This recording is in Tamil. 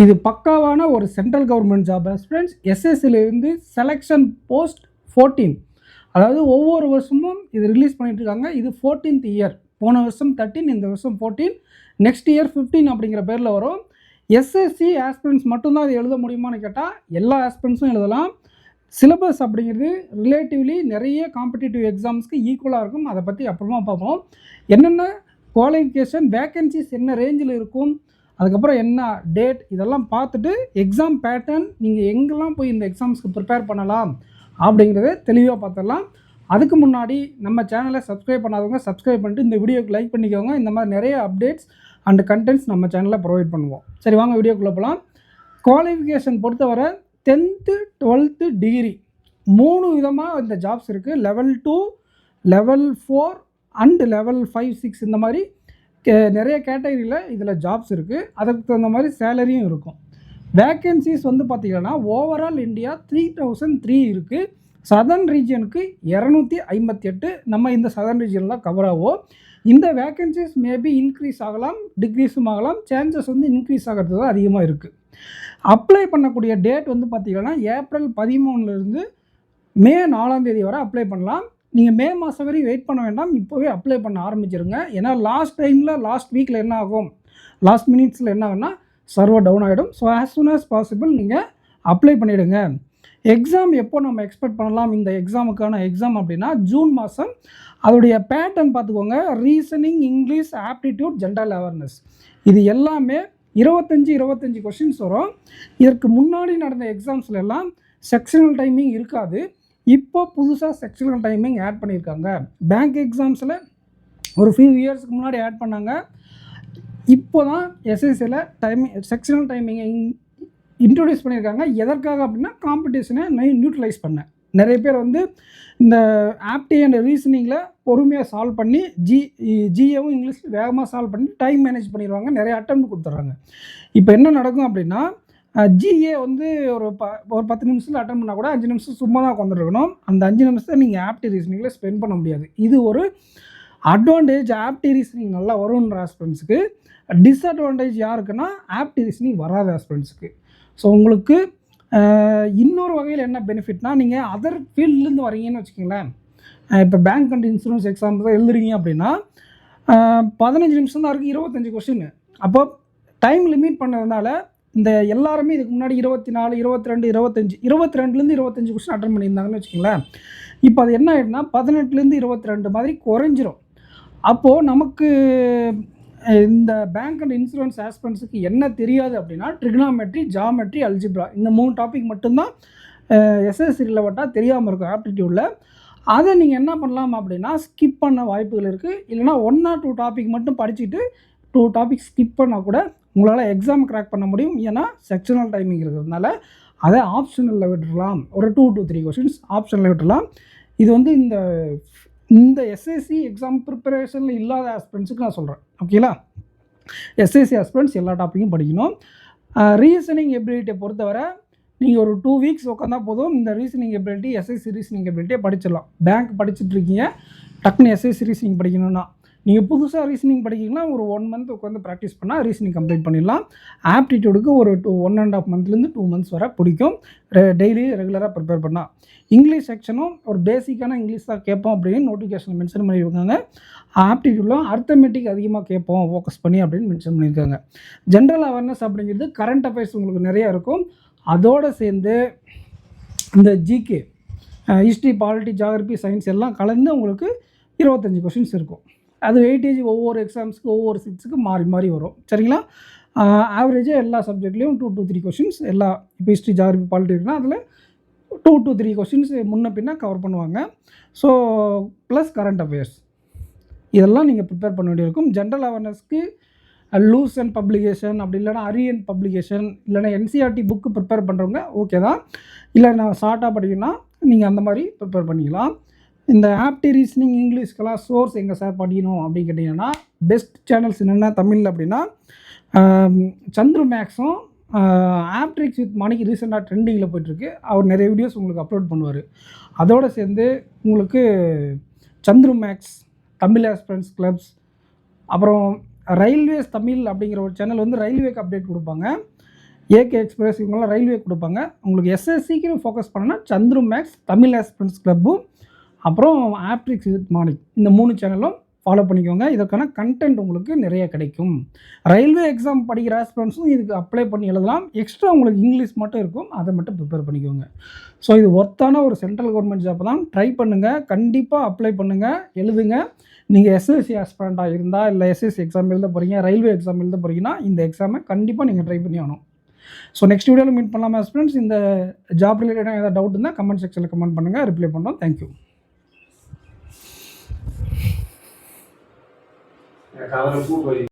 இது பக்காவான ஒரு சென்ட்ரல் கவர்மெண்ட் ஜாப் ஃப்ரெண்ட்ஸ். எஸ்எஸ்சிலேருந்து செலெக்ஷன் போஸ்ட் 14, அதாவது ஒவ்வொரு வருஷமும் இது ரிலீஸ் பண்ணிட்டு இருக்காங்க. இது 14th இயர். போன வருஷம் 13, இந்த வருஷம் 14, நெக்ஸ்ட் இயர் 15 அப்படிங்கிற பேரில் வரும். எஸ்எஸ்சி ஆஸ்பிரண்ட்ஸ் மட்டும்தான் இது எழுத முடியுமான்னு கேட்டால் எல்லா ஆஸ்பிரண்ட்ஸும் எழுதலாம். சிலபஸ் அப்படிங்கிறது ரிலேட்டிவ்லி நிறைய காம்படிட்டிவ் எக்ஸாம்ஸ்க்கு ஈக்குவலாக இருக்கும். அதை பற்றி அப்புறமா பார்ப்போம். என்னென்ன குவாலிஃபிகேஷன், வேக்கன்சிஸ் என்ன ரேஞ்சில் இருக்கும், அதுக்கப்புறம் என்ன டேட், இதெல்லாம் பார்த்துட்டு எக்ஸாம் பேட்டர்ன் நீங்கள் எங்கெல்லாம் போய் இந்த எக்ஸாம்ஸ்க்கு ப்ரிப்பேர் பண்ணலாம் அப்படிங்கிறத தெளிவாக பார்த்துடலாம். அதுக்கு முன்னாடி நம்ம சேனலை சப்ஸ்கிரைப் பண்ணாதவங்க சப்ஸ்கிரைப் பண்ணிட்டு இந்த வீடியோக்கு லைக் பண்ணிக்கோங்க. இந்த மாதிரி நிறைய அப்டேட்ஸ் அண்ட் கண்டென்ட்ஸ் நம்ம சேனலில் ப்ரொவைட் பண்ணுவோம். சரி, வாங்க வீடியோக்குள்ளே போகலாம். குவாலிஃபிகேஷன் பொறுத்தவரை 10th 12th டிகிரி 3 விதமாக இந்த ஜாப்ஸ் இருக்குது. லெவல் 2, லெவல் 4 அண்ட் லெவல் 5, 6 இந்த மாதிரி நிறைய கேட்டகரியில் இதில் ஜாப்ஸ் இருக்குது. அதுக்கு தகுந்த மாதிரி சேலரியும் இருக்கும். வேக்கன்சிஸ் வந்து பார்த்திங்கன்னா ஓவரால் இந்தியா 3003 இருக்குது. சதர்ன் ரீஜனுக்கு 258. நம்ம இந்த சதர்ன் ரீஜனில் கவர் ஆகும். இந்த வேக்கன்சிஸ் மேபி இன்க்ரீஸ் ஆகலாம், டிக்ரீஸும் ஆகலாம். சான்சஸ் வந்து இன்க்ரீஸ் ஆகிறது தான் அதிகமாக இருக்குது. அப்ளை பண்ணக்கூடிய டேட் வந்து பார்த்திங்கன்னா ஏப்ரல் 13லேருந்து மே 4 வரை அப்ளை பண்ணலாம். நீங்கள் மே மாதம் வரையும் வெயிட் பண்ண வேண்டாம், இப்போவே அப்ளை பண்ண ஆரம்பிச்சிருங்க. ஏன்னா லாஸ்ட் வீக்கில் என்ன ஆகும், லாஸ்ட் மினிட்ஸில் என்ன ஆகும்னா சர்வர் டவுன் ஆகிடும். So as soon as possible நீங்கள் அப்ளை பண்ணிவிடுங்க. எக்ஸாம் எப்போ நம்ம எக்ஸ்பெக்ட் பண்ணலாம்? இந்த எக்ஸாமுக்கான எக்ஸாம் அப்படின்னா ஜூன் மாதம். அதோடைய பேட்டர்ன் பார்த்துக்கோங்க. Reasoning, English, aptitude, general awareness, இது எல்லாமே 25 கொஷின்ஸ் வரும். இதற்கு முன்னாடி நடந்த எக்ஸாம்ஸில் எல்லாம் செக்ஷனல் டைமிங் இருக்காது. இப்போ புதுசாக செக்ஷனல் டைமிங் ஆட் பண்ணியிருக்காங்க. பேங்க் எக்ஸாம்ஸில் ஒரு ஃபியூ இயர்ஸ்க்கு முன்னாடி ஆட் பண்ணாங்க. இப்போ தான் எஸ்எஸ்சியில் செக்ஷனல் டைமிங்கை இன்ட்ரடியூஸ் பண்ணியிருக்காங்க. எதற்காக அப்படின்னா காம்படிஷனை நியூட்ரலைஸ் பண்ண. நிறைய பேர் வந்து இந்த ஆப்டி அண்ட் ரீசனிங்கில் பொறுமையாக சால்வ் பண்ணி ஜிஏவும் இங்கிலீஷ் வேகமாக சால்வ் பண்ணி டைம் மேனேஜ் பண்ணிடுவாங்க. நிறைய அட்டெம்ப்ட் கொடுத்துட்றாங்க. இப்போ என்ன நடக்கும் அப்படின்னா ஜிஏ வந்து ஒரு 10 நிமிஷத்தில் அட்டன் பண்ணால் கூட 5 நிமிஷம் சும்மா தான் உட்காந்துருக்கணும். அந்த 5 நிமிஷத்தை நீங்கள் ஆப்டி ரீசனிங்கில் ஸ்பெண்ட் பண்ண முடியாது. இது ஒரு அட்வான்டேஜ். ஆப்டி ரீசனிங் நல்லா வரும்ன்ற ஆஸ்பிரண்ட்ஸுக்கு. டிஸ்அட்வான்டேஜ் யாருக்குன்னா ஆப்டி ரீசனிங் வராத ஆஸ்பிரண்ட்ஸுக்கு. ஸோ உங்களுக்கு இன்னொரு வகையில் என்ன பெனிஃபிட்னா, நீங்கள் அதர் ஃபீல்ட்லேருந்து வரீங்கன்னு வச்சுக்கோங்களேன். இப்போ பேங்க் அண்ட் இன்சூரன்ஸ் எக்ஸாம் தான் எழுதுறீங்க அப்படின்னா 15 நிமிஷம் தான் இருக்குது, 25 கொஸ்டின். அப்போ டைம் லிமிட் பண்ணதுனால இந்த எல்லாருமே இதுக்கு முன்னாடி 24, 22, 25, 22லேருந்து 25 கொஸ்டின் அட்டன் பண்ணியிருந்தாங்கன்னு வச்சுக்கோங்களேன். இப்போ அது என்ன ஆகிடும்னா 18லேருந்து 22 மாதிரி குறைஞ்சிரும். அப்போது நமக்கு இந்த பேங்க் அண்ட் இன்சூரன்ஸ் ஆஸ்பிரண்ட்ஸுக்கு என்ன தெரியாது அப்படின்னா ட்ரிக்னாமெட்ரி, ஜாமெட்ரி, அல்ஜிப்ரா, இந்த 3 டாபிக் மட்டும்தான் எஸ்எஸ்சி ரிலவெண்ட்டாக தெரியாமல் இருக்கும் ஆப்டிடியூடில். அதை நீங்கள் என்ன பண்ணலாம் அப்படின்னா ஸ்கிப் பண்ண வாய்ப்புகள் இருக்குது. இல்லைனா 1 or 2 டாபிக் மட்டும் படிச்சுட்டு 2 டாபிக் ஸ்கிப் பண்ணால் கூட உங்களால் எக்ஸாம் கிராக் பண்ண முடியும். ஏன்னா செக்ஷனல் டைமிங் இருக்கிறதுனால அதை ஆப்ஷனலில் விட்டுடலாம். ஒரு 2 to 3 கொஸ்டின்ஸ் ஆப்ஷனில் விட்டுடலாம். இது வந்து இந்த எஸ்எஸ்சி எக்ஸாம் ப்ரிப்பரேஷனில் இல்லாத ஆஸ்பிரண்ட்ஸுக்கு நான் சொல்கிறேன். ஓகேங்களா? எஸ்எஸ்சி ஆஸ்பிரண்ட்ஸ் எல்லா டாப்பிக்கும் படிக்கணும். ரீசனிங் எபிலிட்டியை பொறுத்தவரை நீங்கள் ஒரு 2 வீக்ஸ் உட்காந்தா போதும். இந்த ரீசனிங் எபிலிட்டி, எஸ்எஸ்சி ரீசனிங் எபிலிட்டியை படிச்சிடலாம். பேங்க் படிச்சுட்ருக்கீங்க, டக்குன்னு எஸ்எஸ்சி ரீசனிங் படிக்கணும்னா நீங்கள் புதுசாக ரீசனிங் படிக்கிங்கன்னா ஒரு 1 month உட்காந்து ப்ராக்டிஸ் பண்ணால் ரீசனிங் கம்ப்ளீட் பண்ணிடலாம். ஆப்டிடியூடுக்கு ஒரு 1.5 monthலேருந்து 2 months வரை பிடிக்கும். டெய்லி ரெகுலராக ப்ரிப்பேர் பண்ணால். இங்கிலீஷ் செக்ஷனும் ஒரு பேசிக்கான இங்கிலீஷ் தான் கேட்போம் அப்படின்னு நோட்டிஃபிகேஷன் மென்ஷன் பண்ணியிருக்காங்க. ஆப்டிடியூட்லாம் அர்த்தமெட்டிக் அதிகமாக கேட்போம் ஃபோக்கஸ் பண்ணி அப்படின்னு மென்ஷன் பண்ணியிருக்காங்க. ஜென்ரல் அவேர்னஸ் அப்படிங்கிறது கரண்ட் அஃபேர்ஸ் உங்களுக்கு நிறையா இருக்கும். அதோடு சேர்ந்து இந்த GK, history, polity, geography, science எல்லாம் கலந்து உங்களுக்கு 25 கொஷின்ஸ் இருக்கும். அது வெயிட்டேஜ் ஒவ்வொரு எக்ஸாம்ஸுக்கு ஒவ்வொரு சீட்ஸுக்கு மாறி மாறி வரும். சரிங்களா? ஆவரேஜாக எல்லா சப்ஜெக்ட்லேயும் 2 to 3 கொஷின்ஸ் எல்லா இப்போ ஹிஸ்ட்ரி, ஜியாகிரபி, பாலிட்டி இருக்குன்னா அதில் 2 to 3 கொஷின்ஸ் முன்ன பின்னா கவர் பண்ணுவாங்க. ஸோ ப்ளஸ் கரண்ட் அஃபேர்ஸ் இதெல்லாம் நீங்கள் ப்ரிப்பேர் பண்ண வேண்டியிருக்கும். ஜென்ரல் அவேர்னஸ்க்கு லூஸ் அண்ட் பப்ளிகேஷன், அப்படி இல்லைனா அரியன் பப்ளிகேஷன், இல்லைனா என்சிஆர்டி புக்கு ப்ரிப்பேர் பண்ணுறவங்க ஓகே தான். இல்லை நான் ஷார்ட்டாக படிக்கணும்னா நீங்கள் அந்த மாதிரி ப்ரிப்பேர் பண்ணிக்கலாம். இந்த ஆப்டி ரீசனிங் இங்கிலீஷ்க்கெல்லாம் சோர்ஸ் எங்கே சார் படிக்கணும் அப்படின்னு கேட்டிங்கன்னா பெஸ்ட் சேனல்ஸ் என்னென்ன தமிழில் அப்படின்னா சந்துரு மேக்ஸும் ஆப்ட்ரிக்ஸ் வித் மணிக்கு ரீசெண்டாக ட்ரெண்டிங்கில் போய்ட்டுருக்கு. அவர் நிறைய வீடியோஸ் உங்களுக்கு அப்லோட் பண்ணுவார். அதோடு சேர்ந்து உங்களுக்கு Chandru maths, Tamil aspirants clubs, அப்புறம் ரயில்வேஸ் தமிழ் அப்படிங்கிற ஒரு சேனல் வந்து ரயில்வேக்கு அப்டேட் கொடுப்பாங்க. ஏகே எக்ஸ்பிரஸ் இவங்கெல்லாம் ரயில்வே கொடுப்பாங்க. உங்களுக்கு எஸ்எஸ்சிக்கு ஃபோக்கஸ் பண்ணனா Chandru maths, Tamil aspirants club, அப்புறம் ஆப்ட்ரிக்ஸ் வித் மாணிக், இந்த 3 சேனலும் ஃபாலோ பண்ணிக்கோங்க. இதற்கான கண்டென்ட் உங்களுக்கு நிறைய கிடைக்கும். ரயில்வே எக்ஸாம் படிக்கிற ஆஸ்பிரண்ட்ஸும் இதுக்கு அப்ளை பண்ணி எழுதலாம். எக்ஸ்ட்ரா உங்களுக்கு இங்கிலீஷ் மட்டும் இருக்கும், அதை மட்டும் ப்ரிப்பேர் பண்ணிக்கோங்க. ஸோ இது ஒர்த்தான ஒரு சென்ட்ரல் கவர்மெண்ட் ஜாப் தான். ட்ரை பண்ணுங்கள், கண்டிப்பாக அப்ளை பண்ணுங்கள், எழுதுங்க. நீங்கள் எஸ்எஸ்சி ஆஸ்பிரண்ட்டாக இருந்தால், இல்லை எஸ்எஸ்சி எக்ஸாம் எழுத போகிறீங்க, ரயில்வே எக்ஸாம் எழுத போகிறீங்கன்னா இந்த எக்ஸாமை கண்டிப்பாக நீங்கள் ட்ரை பண்ணி ஆகணும். ஸோ நெக்ஸ்ட் வீடியோவில் மீட் பண்ணலாம் ஆஸ்பிரண்ட்ஸ். இந்த ஜாப் ரிலேட்டடாக ஏதாவது டவுட் இருந்தால் கமெண்ட் செக்ஷனில் கமெண்ட் பண்ணுங்கள், ரிப்ளை பண்ணுறோம். தேங்க்யூ. எனக்கு அதில் பூ